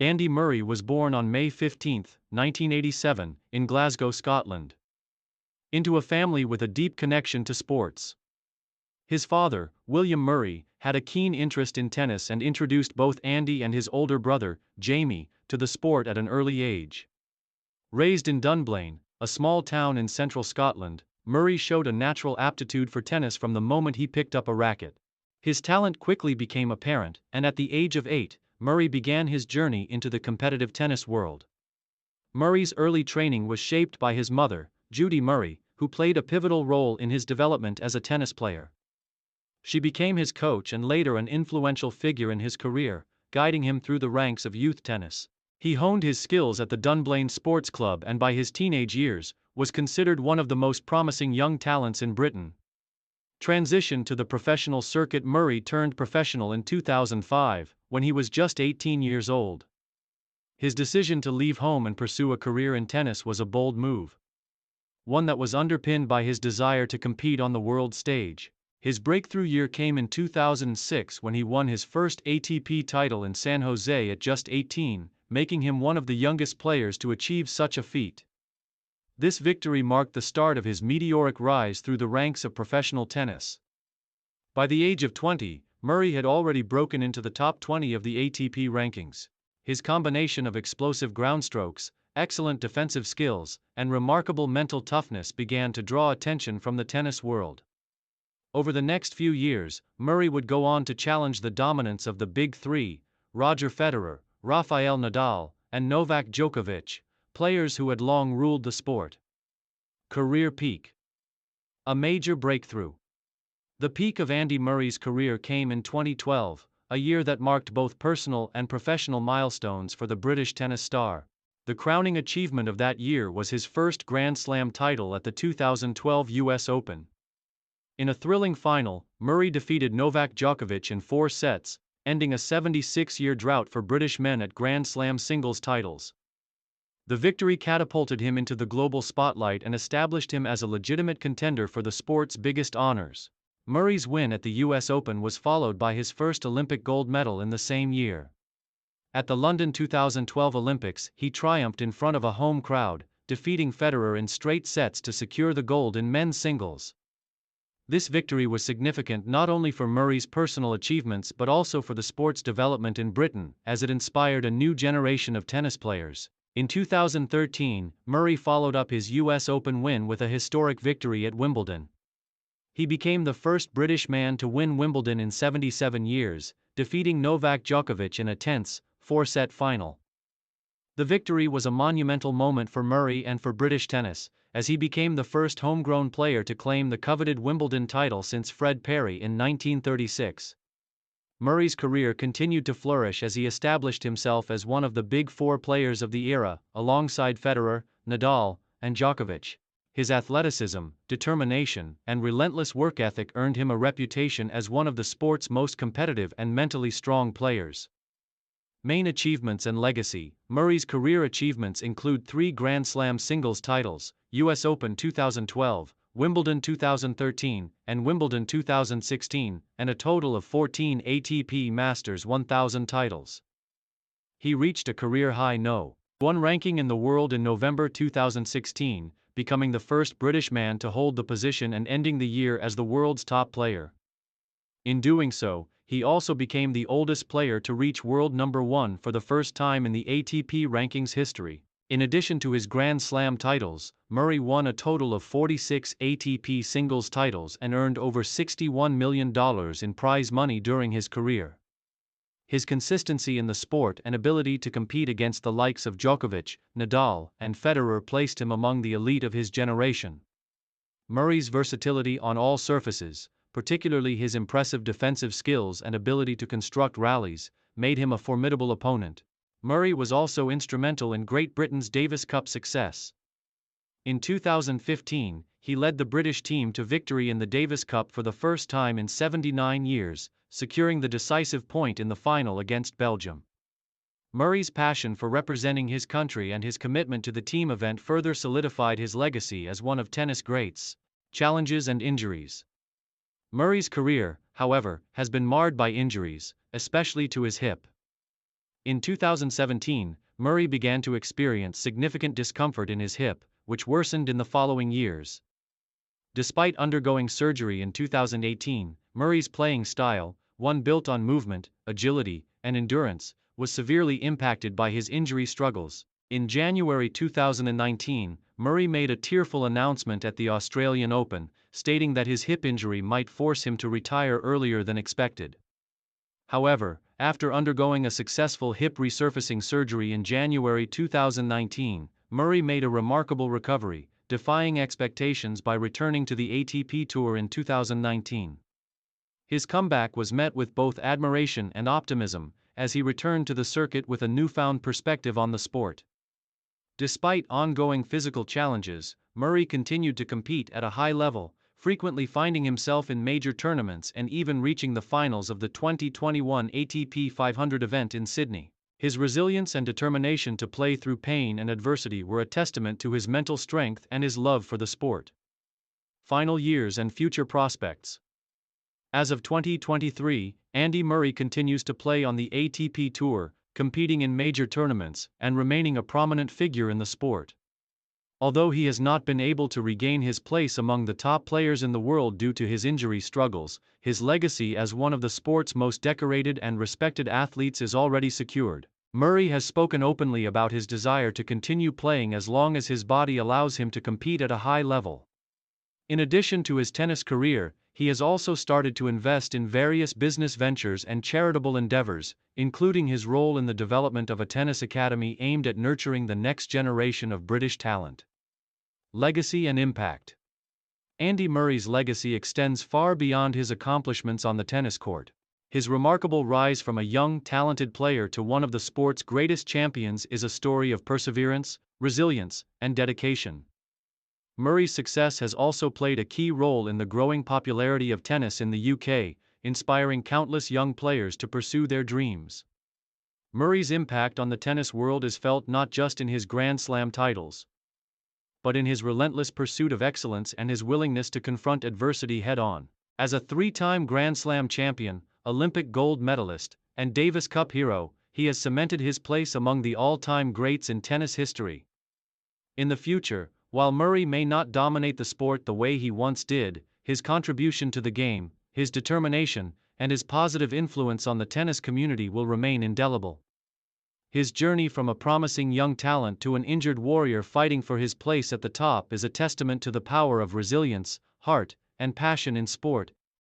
Andy Murray was born on May 15, 1987, in Glasgow, Scotland, into a family with a deep connection to sports. His father, William Murray, had a keen interest in tennis and introduced both Andy and his older brother, Jamie, to the sport at an early age. Raised in Dunblane, a small town in central Scotland, Murray showed a natural aptitude for tennis from the moment he picked up a racket. His talent quickly became apparent, and at the age of 8, Murray began his journey into the competitive tennis world. Murray's early training was shaped by his mother, Judy Murray, who played a pivotal role in his development as a tennis player. She became his coach and later an influential figure in his career, guiding him through the ranks of youth tennis. He honed his skills at the Dunblane Sports Club and by his teenage years, was considered one of the most promising young talents in Britain. Transition to the professional circuit. Murray turned professional in 2005, when he was just 18 years old. His decision to leave home and pursue a career in tennis was a bold move. One that was underpinned by his desire to compete on the world stage. His breakthrough year came in 2006 when he won his first ATP title in San Jose at just 18, making him one of the youngest players to achieve such a feat. This victory marked the start of his meteoric rise through the ranks of professional tennis. By the age of 20, Murray had already broken into the top 20 of the ATP rankings. His combination of explosive ground strokes, excellent defensive skills, and remarkable mental toughness began to draw attention from the tennis world. Over the next few years, Murray would go on to challenge the dominance of the Big Three, Roger Federer, Rafael Nadal, and Novak Djokovic, players who had long ruled the sport. Career peak. A major breakthrough. The peak of Andy Murray's career came in 2012, a year that marked both personal and professional milestones for the British tennis star. The crowning achievement of that year was his first Grand Slam title at the 2012 US Open. In a thrilling final, Murray defeated Novak Djokovic in 4 sets, ending a 76-year drought for British men at Grand Slam singles titles. The victory catapulted him into the global spotlight and established him as a legitimate contender for the sport's biggest honors. Murray's win at the US Open was followed by his first Olympic gold medal in the same year. At the London 2012 Olympics, he triumphed in front of a home crowd, defeating Federer in straight sets to secure the gold in men's singles. This victory was significant not only for Murray's personal achievements but also for the sport's development in Britain, as it inspired a new generation of tennis players. In 2013, Murray followed up his US Open win with a historic victory at Wimbledon. He became the first British man to win Wimbledon in 77 years, defeating Novak Djokovic in a tense, 4-set final. The victory was a monumental moment for Murray and for British tennis, as he became the first homegrown player to claim the coveted Wimbledon title since Fred Perry in 1936. Murray's career continued to flourish as he established himself as one of the big 4 players of the era, alongside Federer, Nadal, and Djokovic. His athleticism, determination, and relentless work ethic earned him a reputation as one of the sport's most competitive and mentally strong players. Main achievements and legacy. Murray's career achievements include 3 Grand Slam singles titles, US Open 2012, Wimbledon 2013, and Wimbledon 2016, and a total of 14 ATP Masters 1000 titles. He reached a career-high No. 1 ranking in the world in November 2016, becoming the first British man to hold the position and ending the year as the world's top player. In doing so, he also became the oldest player to reach world number 1 for the first time in the ATP rankings history. In addition to his Grand Slam titles, Murray won a total of 46 ATP singles titles and earned over $61 million in prize money during his career. His consistency in the sport and ability to compete against the likes of Djokovic, Nadal, and Federer placed him among the elite of his generation. Murray's versatility on all surfaces, particularly his impressive defensive skills and ability to construct rallies, made him a formidable opponent. Murray was also instrumental in Great Britain's Davis Cup success. In 2015, he led the British team to victory in the Davis Cup for the first time in 79 years, securing the decisive point in the final against Belgium. Murray's passion for representing his country and his commitment to the team event further solidified his legacy as one of tennis greats. Challenges and injuries. Murray's career, however, has been marred by injuries, especially to his hip. In 2017, Murray began to experience significant discomfort in his hip, which worsened in the following years. Despite undergoing surgery in 2018, Murray's playing style, one built on movement, agility, and endurance, was severely impacted by his injury struggles. In January 2019, Murray made a tearful announcement at the Australian Open, stating that his hip injury might force him to retire earlier than expected. However, after undergoing a successful hip resurfacing surgery in January 2019, Murray made a remarkable recovery, defying expectations by returning to the ATP Tour in 2019. His comeback was met with both admiration and optimism, as he returned to the circuit with a newfound perspective on the sport. Despite ongoing physical challenges, Murray continued to compete at a high level, frequently finding himself in major tournaments and even reaching the finals of the 2021 ATP 500 event in Sydney. His resilience and determination to play through pain and adversity were a testament to his mental strength and his love for the sport. Final years and future prospects. As of 2023, Andy Murray continues to play on the ATP Tour, competing in major tournaments and remaining a prominent figure in the sport. Although he has not been able to regain his place among the top players in the world due to his injury struggles, his legacy as one of the sport's most decorated and respected athletes is already secured. Murray has spoken openly about his desire to continue playing as long as his body allows him to compete at a high level. In addition to his tennis career, he has also started to invest in various business ventures and charitable endeavors, including his role in the development of a tennis academy aimed at nurturing the next generation of British talent. Legacy and impact. Andy Murray's legacy extends far beyond his accomplishments on the tennis court. His remarkable rise from a young, talented player to one of the sport's greatest champions is a story of perseverance, resilience, and dedication. Murray's success has also played a key role in the growing popularity of tennis in the UK, inspiring countless young players to pursue their dreams. Murray's impact on the tennis world is felt not just in his Grand Slam titles, but in his relentless pursuit of excellence and his willingness to confront adversity head-on. As a three-time Grand Slam champion, Olympic gold medalist, and Davis Cup hero, he has cemented his place among the all-time greats in tennis history. In the future, while Murray may not dominate the sport the way he once did, his contribution to the game, his determination, and his positive influence on the tennis community will remain indelible. His journey from a promising young talent to an injured warrior fighting for his place at the top is a testament to the power of resilience, heart, and passion in sport,